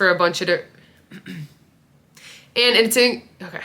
for a bunch of and it's in, okay.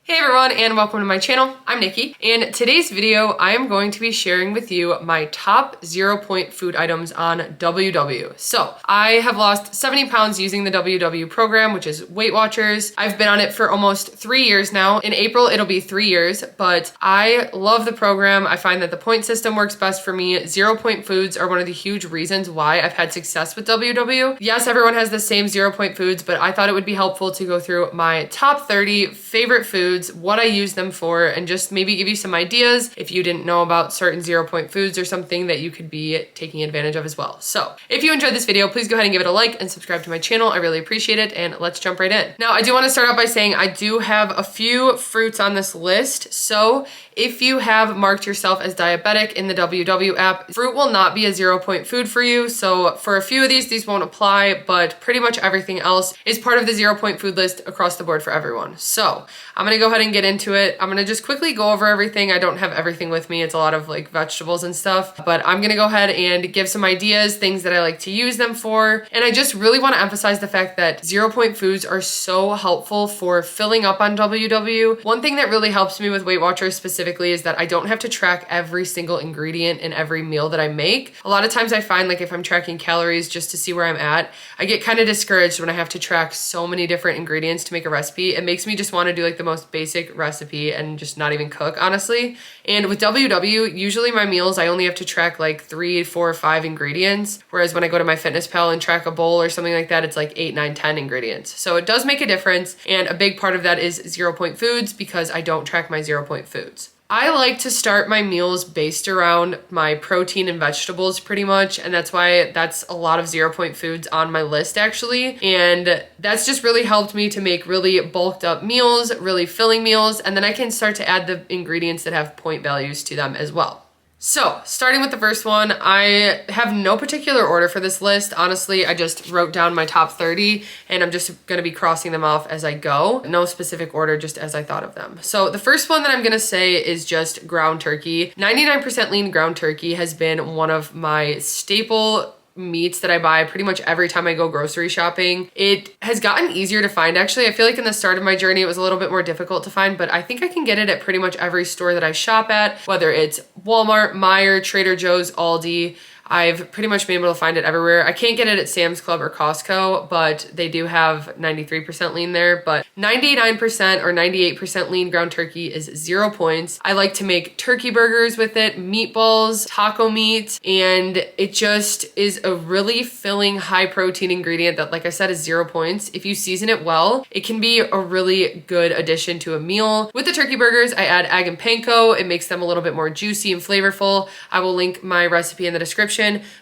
Hey everyone, and welcome to my channel. I'm Nikki. In today's video, I am going to be sharing with you my top 0-point food items on WW. So I have lost 70 pounds using the WW program, which is WeightWatchers. I've been on it for almost 3 years now. In April, it'll be 3 years, but I love the program. I find that the point system works best for me. 0-point foods are one of the huge reasons why I've had success with WW. Yes, everyone has the same 0-point foods, but I thought it would be helpful to go through my top 30 favorite foods, what I use them for, and just maybe give you some ideas if you didn't know about certain 0-point foods or something that you could be taking advantage of as well. So if you enjoyed this video, please go ahead and give it a like and subscribe to my channel. I really appreciate it, and let's jump right in. Now, I do want to start out by saying I do have a few fruits on this list. So if you have marked yourself as diabetic in the WW app, fruit will not be a 0-point food for you. So for a few of these won't apply, but pretty much everything else is part of the 0-point food list across the board for everyone. So I'm gonna go ahead and get into it. I'm gonna just quickly go over everything. I don't have everything with me. It's a lot of like vegetables and stuff, but I'm gonna go ahead and give some ideas, things that I like to use them for. And I just really wanna emphasize the fact that 0-point foods are so helpful for filling up on WW. One thing that really helps me with WeightWatchers specifically is that I don't have to track every single ingredient in every meal that I make. A lot of times I find like if I'm tracking calories just to see where I'm at, I get kind of discouraged when I have to track so many different ingredients to make a recipe. It makes me just want to do like the most basic recipe and just not even cook, honestly. And with WW, usually my meals, I only have to track like 3, 4, or 5 ingredients. Whereas when I go to my fitness pal and track a bowl or something like that, it's like 8, 9, 10 ingredients. So it does make a difference. And a big part of that is 0-point foods because I don't track my 0-point foods. I like to start my meals based around my protein and vegetables pretty much, and that's why that's a lot of 0-point foods on my list actually. And that's just really helped me to make really bulked up meals, really filling meals, and then I can start to add the ingredients that have point values to them as well. So, starting with the first one, I have no particular order for this list. Honestly, I just wrote down my top 30 and I'm just gonna be crossing them off as I go. No specific order, just as I thought of them. So the first one that I'm gonna say is just ground turkey. 99% lean ground turkey has been one of my staple meats that I buy pretty much every time I go grocery shopping. It has gotten easier to find actually. I feel like in the start of my journey it was a little bit more difficult to find, but I think I can get it at pretty much every store that I shop at, whether it's Walmart, Meijer, Trader Joe's, Aldi. I've pretty much been able to find it everywhere. I can't get it at Sam's Club or Costco, but they do have 93% lean there. But 99% or 98% lean ground turkey is 0 points. I like to make turkey burgers with it, meatballs, taco meat, and it just is a really filling, high protein ingredient that, like I said, is 0 points. If you season it well, it can be a really good addition to a meal. With the turkey burgers, I add egg and panko. It makes them a little bit more juicy and flavorful. I will link my recipe in the description.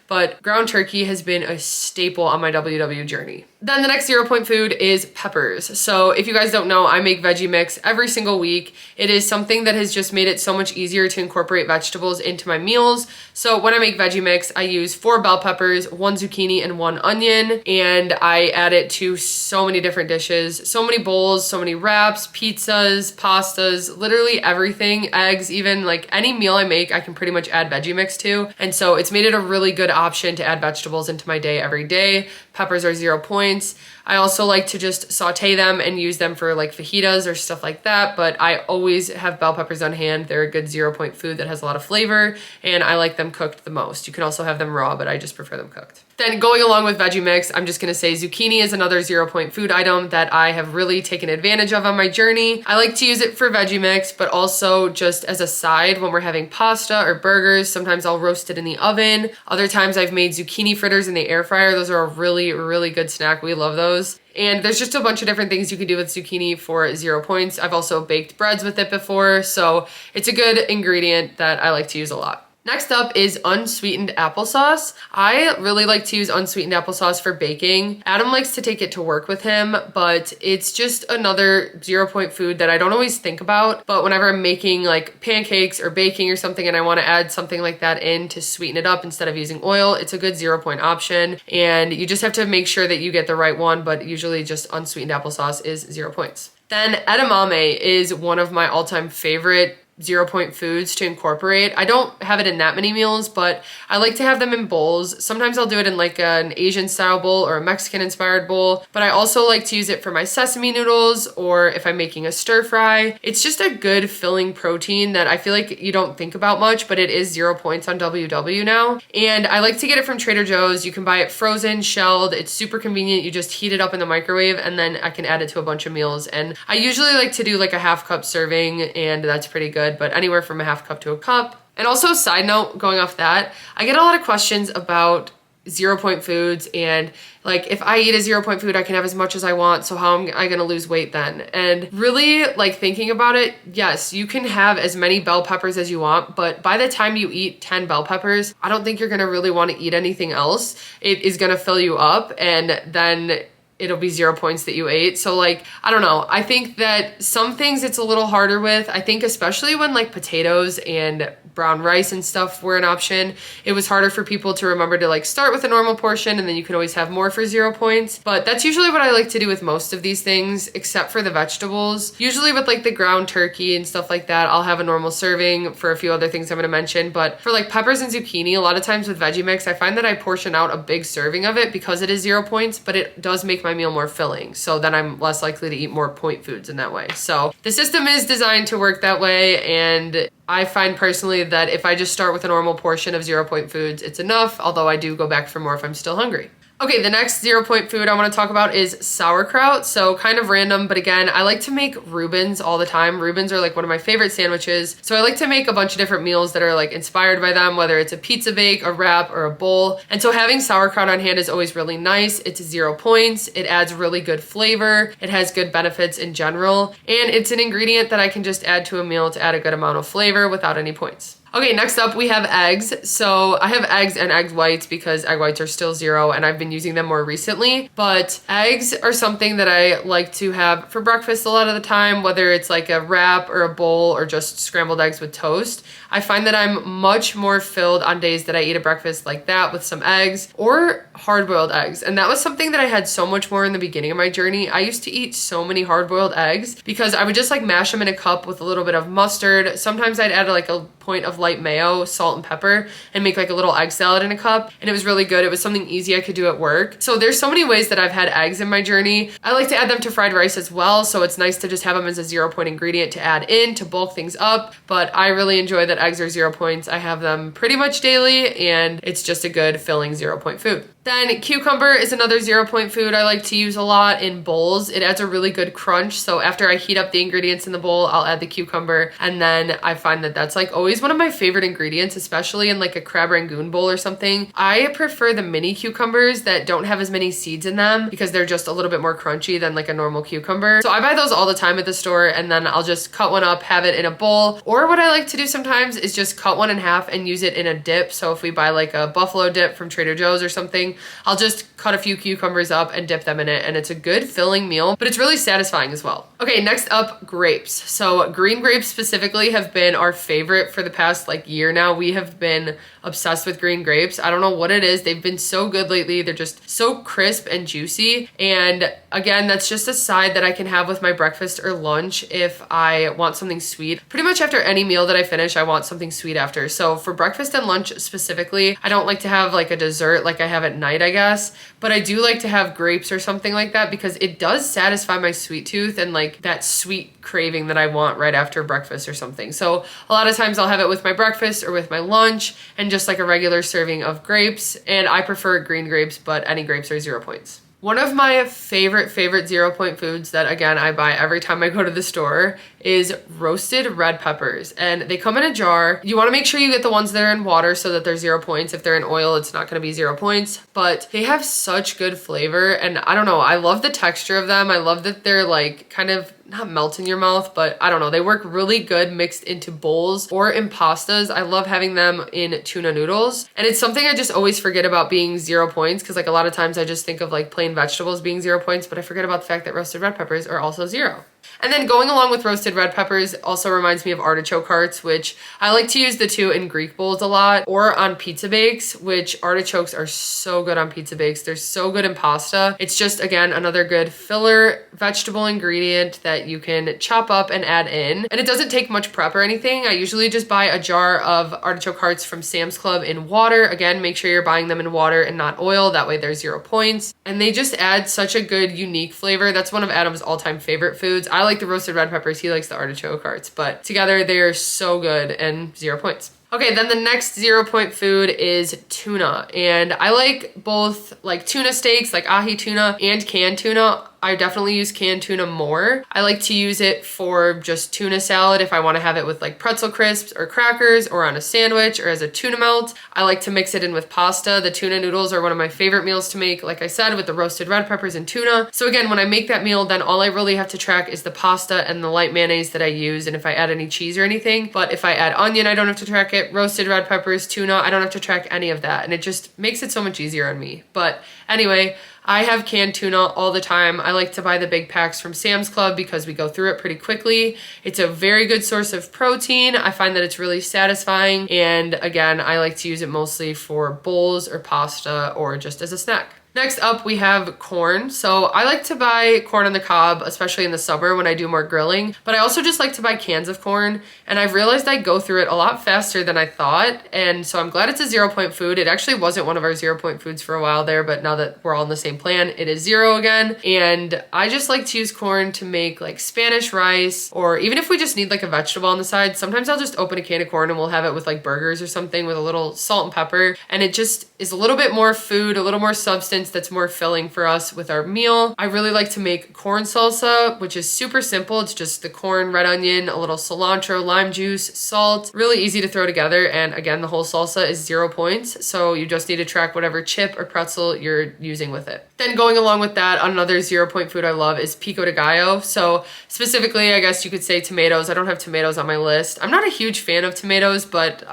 But ground turkey has been a staple on my WW journey. Then the next 0-point food is peppers. So if you guys don't know, I make veggie mix every single week. It is something that has just made it so much easier to incorporate vegetables into my meals. So when I make veggie mix, I use 4 bell peppers, 1 zucchini, and 1 onion. And I add it to so many different dishes, so many bowls, so many wraps, pizzas, pastas, literally everything, eggs, even like any meal I make, I can pretty much add veggie mix to. And so it's made it a really good option to add vegetables into my day every day. Peppers are 0 points. I also like to just saute them and use them for like fajitas or stuff like that, but I always have bell peppers on hand. They're a good 0-point food that has a lot of flavor, and I like them cooked the most. You can also have them raw, but I just prefer them cooked. Then going along with veggie mix, I'm just gonna say zucchini is another 0-point food item that I have really taken advantage of on my journey. I like to use it for veggie mix, but also just as a side when we're having pasta or burgers. Sometimes I'll roast it in the oven. Other times I've made zucchini fritters in the air fryer. Those are a really, really good snack. We love those. And there's just a bunch of different things you can do with zucchini for 0 points. I've also baked breads with it before, so it's a good ingredient that I like to use a lot. Next up is unsweetened applesauce. I really like to use unsweetened applesauce for baking. Adam likes to take it to work with him, but it's just another 0-point food that I don't always think about. But whenever I'm making like pancakes or baking or something and I want to add something like that in to sweeten it up instead of using oil, it's a good 0-point option. And you just have to make sure that you get the right one, but usually just unsweetened applesauce is 0 points. Then edamame is one of my all-time favorite 0 point foods to incorporate. I don't have it in that many meals, but I like to have them in bowls. Sometimes I'll do it in like an Asian style bowl or a Mexican inspired bowl, but I also like to use it for my sesame noodles or if I'm making a stir fry. It's just a good filling protein that I feel like you don't think about much, but it is 0 points on WW now. And I like to get it from Trader Joe's. You can buy it frozen, shelled. It's super convenient. You just heat it up in the microwave and then I can add it to a bunch of meals. And I usually like to do like a 1/2 cup serving, and that's pretty good, but anywhere from a 1/2 cup to a cup. And also, side note, going off that, I get a lot of questions about 0 point foods and like if I eat a 0 point food, I can have as much as I want, so how am I gonna lose weight then? And really, like, thinking about it, yes, you can have as many bell peppers as you want, but by the time you eat 10 bell peppers, I don't think you're gonna really wanna eat anything else. It is gonna fill you up, and then it'll be 0 points that you ate. So like, I don't know. I think that some things it's a little harder with. I think especially when like potatoes and brown rice and stuff were an option, it was harder for people to remember to like start with a normal portion and then you can always have more for 0 points. But that's usually what I like to do with most of these things, except for the vegetables. Usually with like the ground turkey and stuff like that, I'll have a normal serving for a few other things I'm gonna mention. But for like peppers and zucchini, a lot of times with Veggie Mix, I find that I portion out a big serving of it because it is 0 points, but it does make my meal more filling. So then I'm less likely to eat more point foods in that way. So the system is designed to work that way. And I find personally that if I just start with a normal portion of 0 point foods, it's enough, although I do go back for more if I'm still hungry. Okay, the next 0 point food I want to talk about is sauerkraut. So kind of random, but again, I like to make Reubens all the time. Reubens are like one of my favorite sandwiches. So I like to make a bunch of different meals that are like inspired by them, whether it's a pizza bake, a wrap, or a bowl. And so having sauerkraut on hand is always really nice. It's 0 points. It adds really good flavor. It has good benefits in general. And it's an ingredient that I can just add to a meal to add a good amount of flavor without any points. Okay, next up we have eggs. So I have eggs and egg whites because egg whites are still 0 and I've been using them more recently. But eggs are something that I like to have for breakfast a lot of the time, whether it's like a wrap or a bowl or just scrambled eggs with toast. I find that I'm much more filled on days that I eat a breakfast like that with some eggs or hard-boiled eggs. And that was something that I had so much more in the beginning of my journey. I used to eat so many hard-boiled eggs because I would just like mash them in a cup with a little bit of mustard. Sometimes I'd add like a point of light mayo, salt, and pepper and make like a little egg salad in a cup, and it was really good. It was something easy I could do at work. So there's so many ways that I've had eggs in my journey. I like to add them to fried rice as well, so it's nice to just have them as a 0 point ingredient to add in to bulk things up, but I really enjoy that eggs are 0 points. I have them pretty much daily and it's just a good filling 0 point food. Then cucumber is another 0 point food I like to use a lot in bowls. It adds a really good crunch. So after I heat up the ingredients in the bowl, I'll add the cucumber. And then I find that that's like always one of my favorite ingredients, especially in like a crab rangoon bowl or something. I prefer the mini cucumbers that don't have as many seeds in them because they're just a little bit more crunchy than like a normal cucumber. So I buy those all the time at the store and then I'll just cut one up, have it in a bowl. Or what I like to do sometimes is just cut one in half and use it in a dip. So if we buy like a buffalo dip from Trader Joe's or something, I'll just cut a few cucumbers up and dip them in it, and it's a good filling meal, but it's really satisfying as well. Okay, next up, grapes. So green grapes specifically have been our favorite for the past like year now. We have been obsessed with green grapes. I don't know what it is. They've been so good lately. They're just so crisp and juicy. And again, that's just a side that I can have with my breakfast or lunch if I want something sweet. Pretty much after any meal that I finish, I want something sweet after. So for breakfast and lunch specifically, I don't like to have like a dessert like I have at night, I guess, but I do like to have grapes or something like that because it does satisfy my sweet tooth and like that sweet craving that I want right after breakfast or something. So a lot of times I'll have it with my breakfast or with my lunch and just like a regular serving of grapes. And I prefer green grapes, but any grapes are 0 points. One of my favorite 0 point foods that again I buy every time I go to the store is roasted red peppers, and they come in a jar. You want to make sure you get the ones that are in water so that they're 0 points. If they're in oil, it's not going to be 0 points, but they have such good flavor. And I don't know, I love the texture of them. I love that they're like kind of not melt in your mouth, but I don't know, they work really good mixed into bowls or in pastas. I love having them in tuna noodles, and it's something I just always forget about being 0 points because like a lot of times I just think of like plain vegetables being 0 points, but I forget about the fact that roasted red peppers are also 0. And then going along with roasted red peppers also reminds me of artichoke hearts, which I like to use the two in Greek bowls a lot, or on pizza bakes, which artichokes are so good on pizza bakes. They're so good in pasta. It's just, again, another good filler vegetable ingredient that you can chop up and add in. And it doesn't take much prep or anything. I usually just buy a jar of artichoke hearts from Sam's Club in water. Again, make sure you're buying them in water and not oil. That way there's 0 points. And they just add such a good, unique flavor. That's one of Adam's all-time favorite foods. I like the roasted red peppers. He likes the artichoke hearts, but together they're so good and 0 points. Okay, then the next 0 point food is tuna. And I like both like tuna steaks, like ahi tuna, and canned tuna. I definitely use canned tuna more. I like to use it for just tuna salad if I want to have it with like pretzel crisps or crackers or on a sandwich or as a tuna melt. I like to mix it in with pasta. The tuna noodles are one of my favorite meals to make, like I said, with the roasted red peppers and tuna. So again, when I make that meal, then all I really have to track is the pasta and the light mayonnaise that I use, and if I add any cheese or anything. But if I add onion, I don't have to track it. Roasted red peppers, tuna, I don't have to track any of that. And it just makes it so much easier on me. But anyway, I have canned tuna all the time. I like to buy the big packs from Sam's Club because we go through it pretty quickly. It's a very good source of protein. I find that it's really satisfying. And again, I like to use it mostly for bowls or pasta or just as a snack. Next up, we have corn. So I like to buy corn on the cob, especially in the summer when I do more grilling, but I also just like to buy cans of corn, and I've realized I go through it a lot faster than I thought, and so I'm glad it's a 0 point food. It actually wasn't one of our 0 point foods for a while there, but now that we're all on the same plan, it is 0 again, and I just like to use corn to make like Spanish rice, or even if we just need like a vegetable on the side, sometimes I'll just open a can of corn and we'll have it with like burgers or something with a little salt and pepper, and it just is a little bit more food, a little more substance that's more filling for us with our meal. I really like to make corn salsa, which is super simple. It's just the corn, red onion, a little cilantro, lime juice, salt, really easy to throw together. And again, the whole salsa is 0 points. So you just need to track whatever chip or pretzel you're using with it. Then going along with that, another 0 point food I love is pico de gallo. So specifically, I guess you could say tomatoes. I don't have tomatoes on my list. I'm not a huge fan of tomatoes, but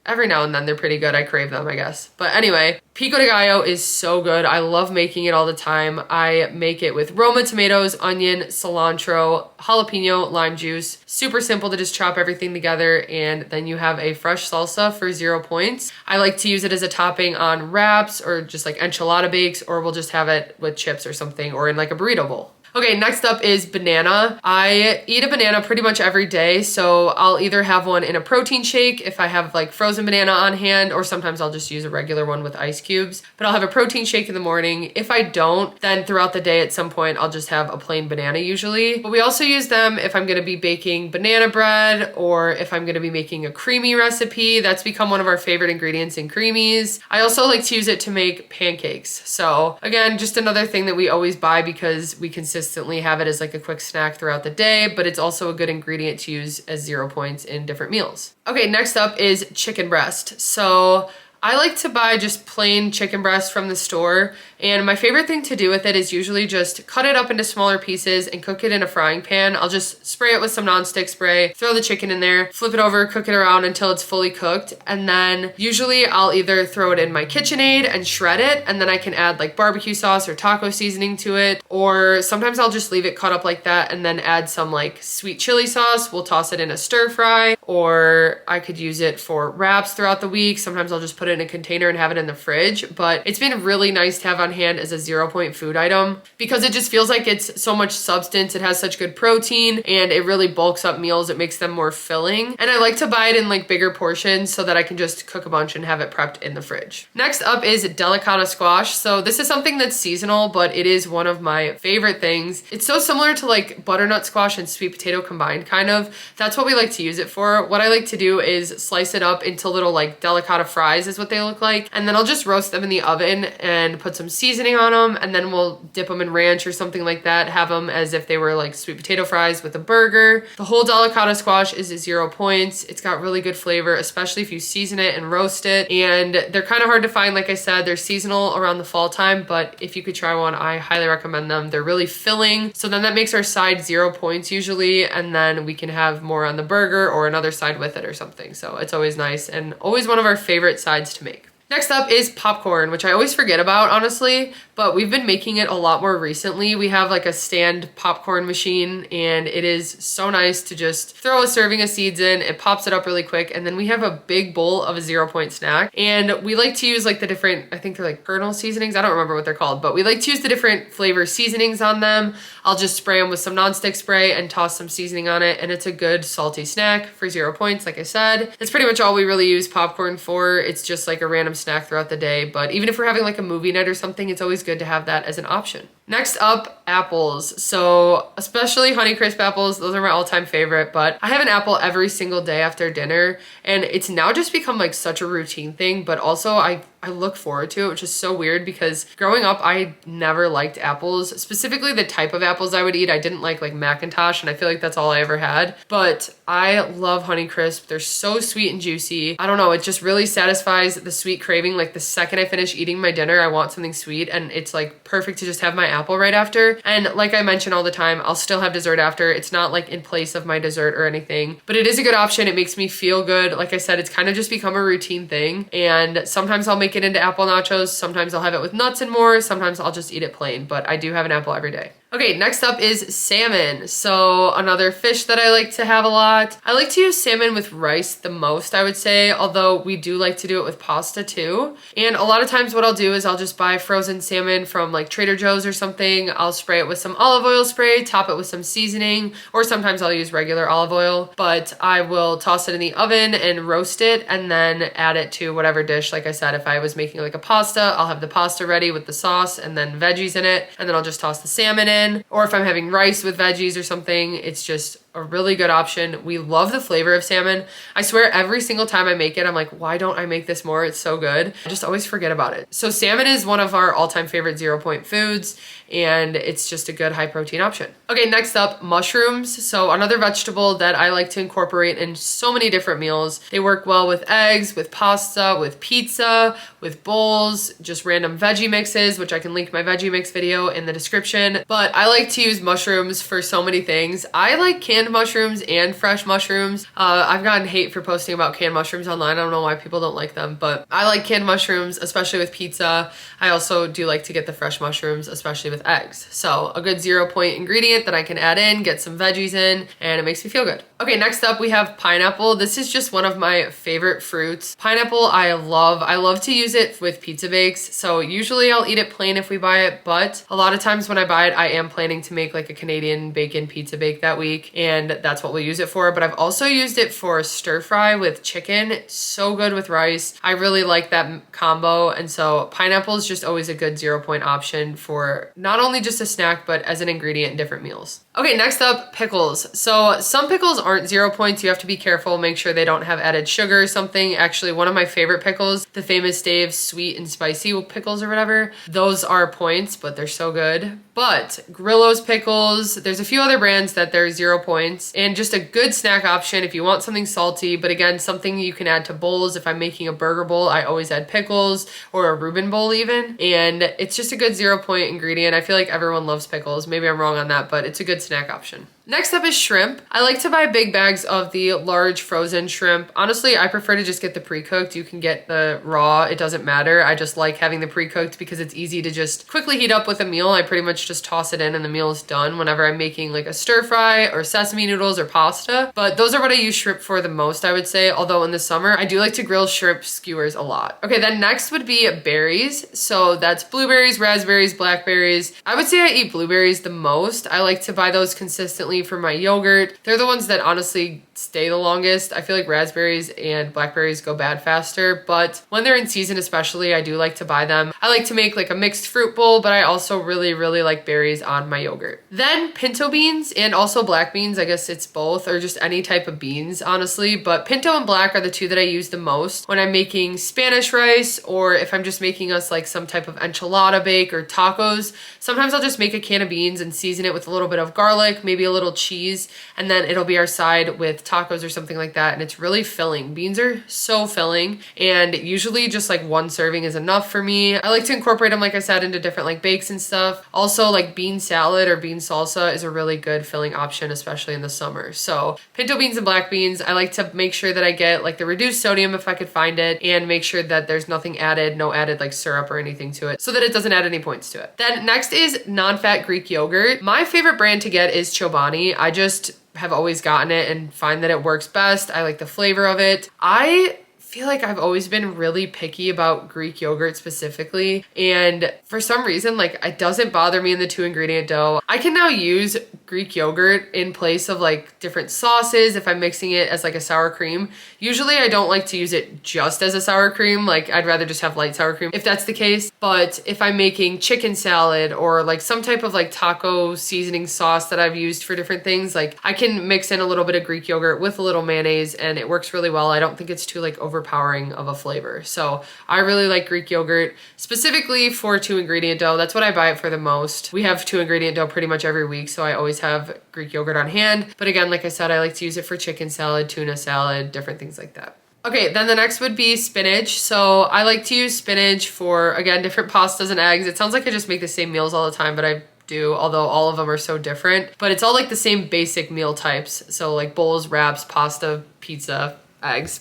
every now and then they're pretty good. I crave them, I guess. But anyway, pico de gallo is so good. I love making it all the time. I make it with Roma tomatoes, onion, cilantro, jalapeno, lime juice. Super simple to just chop everything together, and then you have a fresh salsa for 0 points. I like to use it as a topping on wraps or just like enchilada bakes, or we'll just have it with chips or something, or in like a burrito bowl. Okay, next up is banana. I eat a banana pretty much every day, so I'll either have one in a protein shake if I have like frozen banana on hand, or sometimes I'll just use a regular one with ice cubes. But I'll have a protein shake in the morning. If I don't, then throughout the day at some point, I'll just have a plain banana usually. But we also use them if I'm gonna be baking banana bread, or if I'm gonna be making a creamy recipe. That's become one of our favorite ingredients in creamies. I also like to use it to make pancakes. So again, just another thing that we always buy because we consistently have it as like a quick snack throughout the day, but it's also a good ingredient to use as 0 points in different meals. Okay, next up is chicken breast. So I like to buy just plain chicken breast from the store, and my favorite thing to do with it is usually just cut it up into smaller pieces and cook it in a frying pan. I'll just spray it with some nonstick spray, throw the chicken in there, flip it over, cook it around until it's fully cooked, and then usually I'll either throw it in my KitchenAid and shred it, and then I can add like barbecue sauce or taco seasoning to it, or sometimes I'll just leave it cut up like that and then add some like sweet chili sauce. We'll toss it in a stir fry, or I could use it for wraps throughout the week. Sometimes I'll just put it in a container and have it in the fridge, but it's been really nice to have on hand as a 0 point food item because it just feels like it's so much substance. It has such good protein and it really bulks up meals. It makes them more filling. And I like to buy it in like bigger portions so that I can just cook a bunch and have it prepped in the fridge. Next up is delicata squash. So this is something that's seasonal, but it is one of my favorite things. It's so similar to like butternut squash and sweet potato combined kind of. That's what we like to use it for. What I like to do is slice it up into little like delicata fries is what they look like. And then I'll just roast them in the oven and put some seasoning on them, and then we'll dip them in ranch or something like that, have them as if they were like sweet potato fries with a burger. The whole delicata squash is 0 points. It's got really good flavor, especially if you season it and roast it. And they're kind of hard to find. Like I said, they're seasonal around the fall time, but if you could try one, I highly recommend them. They're really filling. So then that makes our side 0 points usually, and then we can have more on the burger or another side with it or something. So it's always nice and always one of our favorite sides to make. Next up is popcorn, which I always forget about, honestly, but we've been making it a lot more recently. We have like a stand popcorn machine, and it is so nice to just throw a serving of seeds in. It pops it up really quick, and then we have a big bowl of a 0-point snack. And we like to use like the different, I think they're like kernel seasonings. I don't remember what they're called, but we like to use the different flavor seasonings on them. I'll just spray them with some nonstick spray and toss some seasoning on it, and it's a good salty snack for 0 points. Like I said, that's pretty much all we really use popcorn for. It's just like a random snack throughout the day, but even if we're having like a movie night or something, it's always good to have that as an option. Next up, apples. So especially Honeycrisp apples, those are my all-time favorite, but I have an apple every single day after dinner, and it's now just become like such a routine thing, but also I look forward to it, which is so weird because growing up, I never liked apples, specifically the type of apples I would eat. I didn't like Macintosh, and I feel like that's all I ever had, but I love Honeycrisp. They're so sweet and juicy. I don't know, it just really satisfies the sweet craving. Like the second I finish eating my dinner, I want something sweet, and it's like perfect to just have my apple right after. And like I mention all the time, I'll still have dessert after. It's not like in place of my dessert or anything, but it is a good option. It makes me feel good. Like I said, it's kind of just become a routine thing, and sometimes I'll make it into apple nachos. Sometimes I'll have it with nuts and more. Sometimes I'll just eat it plain, but I do have an apple every day. Okay, next up is salmon. So another fish that I like to have a lot. I like to use salmon with rice the most, I would say, although we do like to do it with pasta too. And a lot of times what I'll do is I'll just buy frozen salmon from like Trader Joe's or something. I'll spray it with some olive oil spray, top it with some seasoning, or sometimes I'll use regular olive oil, but I will toss it in the oven and roast it and then add it to whatever dish. Like I said, if I was making like a pasta, I'll have the pasta ready with the sauce and then veggies in it, and then I'll just toss the salmon in. Or if I'm having rice with veggies or something, it's just a really good option. We love the flavor of salmon. I swear every single time I make it, I'm like, why don't I make this more? It's so good. I just always forget about it. So salmon is one of our all-time favorite 0-point foods, and it's just a good high protein option. Okay, next up, mushrooms. So another vegetable that I like to incorporate in so many different meals. They work well with eggs, with pasta, with pizza, with bowls, just random veggie mixes, which I can link my veggie mix video in the description. But I like to use mushrooms for so many things. I like canned mushrooms and fresh mushrooms. I've gotten hate for posting about canned mushrooms online. I don't know why people don't like them, but I like canned mushrooms, especially with pizza. I also do like to get the fresh mushrooms, especially with eggs. So a good 0-point ingredient that I can add in, get some veggies in, and it makes me feel good. Okay, next up we have pineapple. This is just one of my favorite fruits. Pineapple, I love to use it with pizza bakes. So usually I'll eat it plain if we buy it, but a lot of times when I buy it, I am planning to make like a Canadian bacon pizza bake that week, and that's what we'll use it for. But I've also used it for stir fry with chicken. It's so good with rice. I really like that combo, and so pineapple is just always a good 0-point option for not only just a snack, but as an ingredient in different meals. Okay, next up, pickles. So some pickles aren't 0 points. You have to be careful, make sure they don't have added sugar or something. Actually, one of my favorite pickles, the Famous Dave's sweet and spicy pickles or whatever, those are points, but they're so good. But Grillo's pickles, there's a few other brands that they're 0 points, and just a good snack option if you want something salty, but again, something you can add to bowls. If I'm making a burger bowl, I always add pickles, or a Reuben bowl even, and it's just a good 0-point ingredient. I feel like everyone loves pickles. Maybe I'm wrong on that, but it's a good snack option. Next up is shrimp. I like to buy big bags of the large frozen shrimp. Honestly, I prefer to just get the pre-cooked. You can get the raw, it doesn't matter. I just like having the pre-cooked because it's easy to just quickly heat up with a meal. I pretty much just toss it in and the meal is done whenever I'm making like a stir fry or sesame noodles or pasta. But those are what I use shrimp for the most, I would say. Although in the summer, I do like to grill shrimp skewers a lot. Okay, then next would be berries. So that's blueberries, raspberries, blackberries. I would say I eat blueberries the most. I like to buy those consistently for my yogurt. They're the ones that honestly stay the longest. I feel like raspberries and blackberries go bad faster, but when they're in season especially, I do like to buy them. I like to make like a mixed fruit bowl, but I also really like berries on my yogurt. Then pinto beans and also black beans. I guess it's both, or just any type of beans, honestly, but pinto and black are the two that I use the most when I'm making Spanish rice, or if I'm just making us like some type of enchilada bake or tacos. Sometimes I'll just make a can of beans and season it with a little bit of garlic, maybe a little cheese, and then it'll be our side with tacos or something like that, and it's really filling. Beans are so filling, and usually just like one serving is enough for me. I like to incorporate them, like I said, into different like bakes and stuff. Also, like bean salad or bean salsa is a really good filling option, especially in the summer. So pinto beans and black beans, I like to make sure that I get like the reduced sodium if I could find it, and make sure that there's nothing added, no added like syrup or anything to it, so that it doesn't add any points to it. Then next is non-fat Greek yogurt. My favorite brand to get is Chobani. I just have always gotten it and find that it works best. I like the flavor of it. I feel like I've always been really picky about Greek yogurt specifically, and for some reason, like, it doesn't bother me in the 2-ingredient dough. I can now use Greek yogurt in place of like different sauces if I'm mixing it as like a sour cream. Usually I don't like to use it just as a sour cream. Like, I'd rather just have light sour cream if that's the case. But if I'm making chicken salad or like some type of like taco seasoning sauce that I've used for different things, like I can mix in a little bit of Greek yogurt with a little mayonnaise and it works really well. I don't think it's too like overpowering of a flavor. So I really like Greek yogurt specifically for 2-ingredient dough. That's what I buy it for the most. We have 2-ingredient dough pretty much every week, so I always have Greek yogurt on hand. But again, like I said, I like to use it for chicken salad, tuna salad, different things like that. Okay, then the next would be spinach. So I like to use spinach for, again, different pastas and eggs. It sounds like I just make the same meals all the time, but I do, although all of them are so different. But it's all like the same basic meal types. So like bowls, wraps, pasta, pizza, eggs.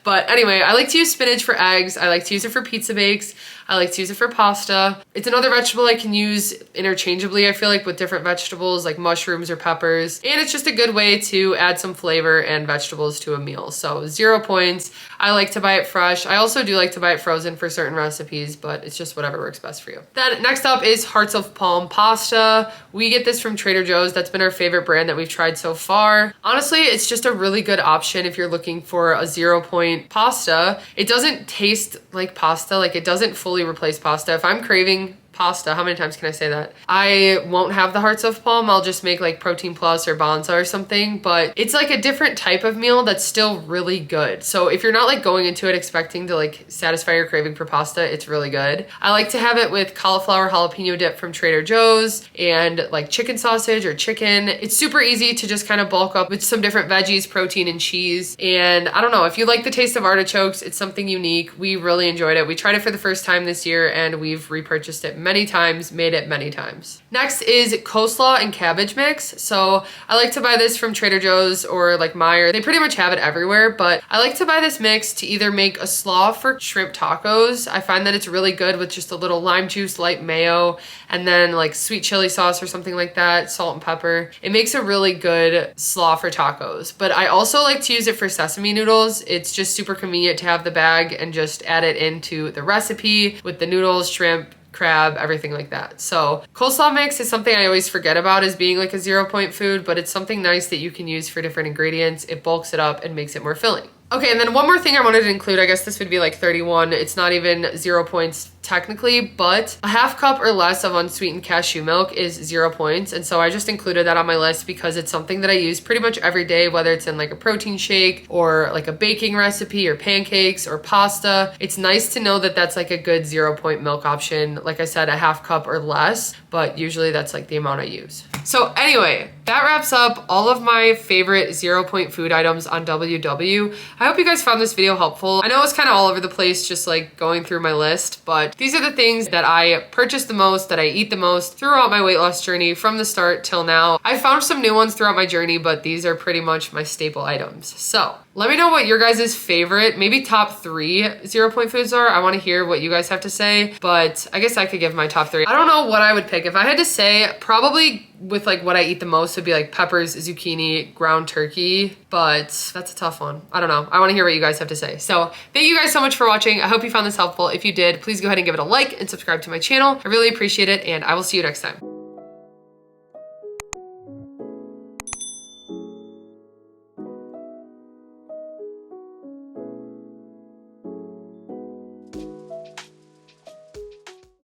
But anyway, I like to use spinach for eggs. I like to use it for pizza bakes. I like to use it for pasta. It's another vegetable I can use interchangeably, I feel like, with different vegetables like mushrooms or peppers. And it's just a good way to add some flavor and vegetables to a meal. So 0 points. I like to buy it fresh. I also do like to buy it frozen for certain recipes, but it's just whatever works best for you. Then next up is Hearts of Palm pasta. We get this from Trader Joe's. That's been our favorite brand that we've tried so far. Honestly, it's just a really good option if you're looking for a 0-point pasta. It doesn't taste like pasta, like it doesn't fully replace pasta. If I'm craving pasta, how many times can I say that? I won't have the Hearts of Palm. I'll just make like Protein Plus or Bonza or something, but it's like a different type of meal that's still really good. So if you're not like going into it expecting to like satisfy your craving for pasta, it's really good. I like to have it with cauliflower jalapeno dip from Trader Joe's and like chicken sausage or chicken. It's super easy to just kind of bulk up with some different veggies, protein, and cheese. And I don't know, if you like the taste of artichokes, it's something unique. We really enjoyed it. We tried it for the first time this year and we've repurchased it many times, made it many times. Next is coleslaw and cabbage mix. So I like to buy this from Trader Joe's or like Meijer. They pretty much have it everywhere, but I like to buy this mix to either make a slaw for shrimp tacos. I find that it's really good with just a little lime juice, light mayo, and then like sweet chili sauce or something like that, salt and pepper. It makes a really good slaw for tacos. But I also like to use it for sesame noodles. It's just super convenient to have the bag and just add it into the recipe with the noodles, shrimp, crab, everything like that. So coleslaw mix is something I always forget about as being like a 0-point food, but it's something nice that you can use for different ingredients. It bulks it up and makes it more filling. Okay, and then one more thing I wanted to include, I guess this would be like 31. It's not even 0 points technically, but a half cup or less of unsweetened cashew milk is 0 points. And so I just included that on my list because it's something that I use pretty much every day, whether it's in like a protein shake or like a baking recipe or pancakes or pasta. It's nice to know that that's like a good 0-point milk option. Like I said, a half cup or less, but usually that's like the amount I use. So anyway, that wraps up all of my favorite 0-point food items on WW. I hope you guys found this video helpful. I know it's kind of all over the place, just like going through my list, but these are the things that I purchase the most, that I eat the most throughout my weight loss journey from the start till now. I found some new ones throughout my journey, but these are pretty much my staple items. So let me know what your guys' favorite, maybe top 3 0-point foods are. I want to hear what you guys have to say, but I guess I could give my top 3. I don't know what I would pick. If I had to say, probably with like what I eat the most would be like peppers, zucchini, ground turkey, but that's a tough one. I don't know. I want to hear what you guys have to say. So thank you guys so much for watching. I hope you found this helpful. If you did, please go ahead and give it a like and subscribe to my channel. I really appreciate it, and I will see you next time.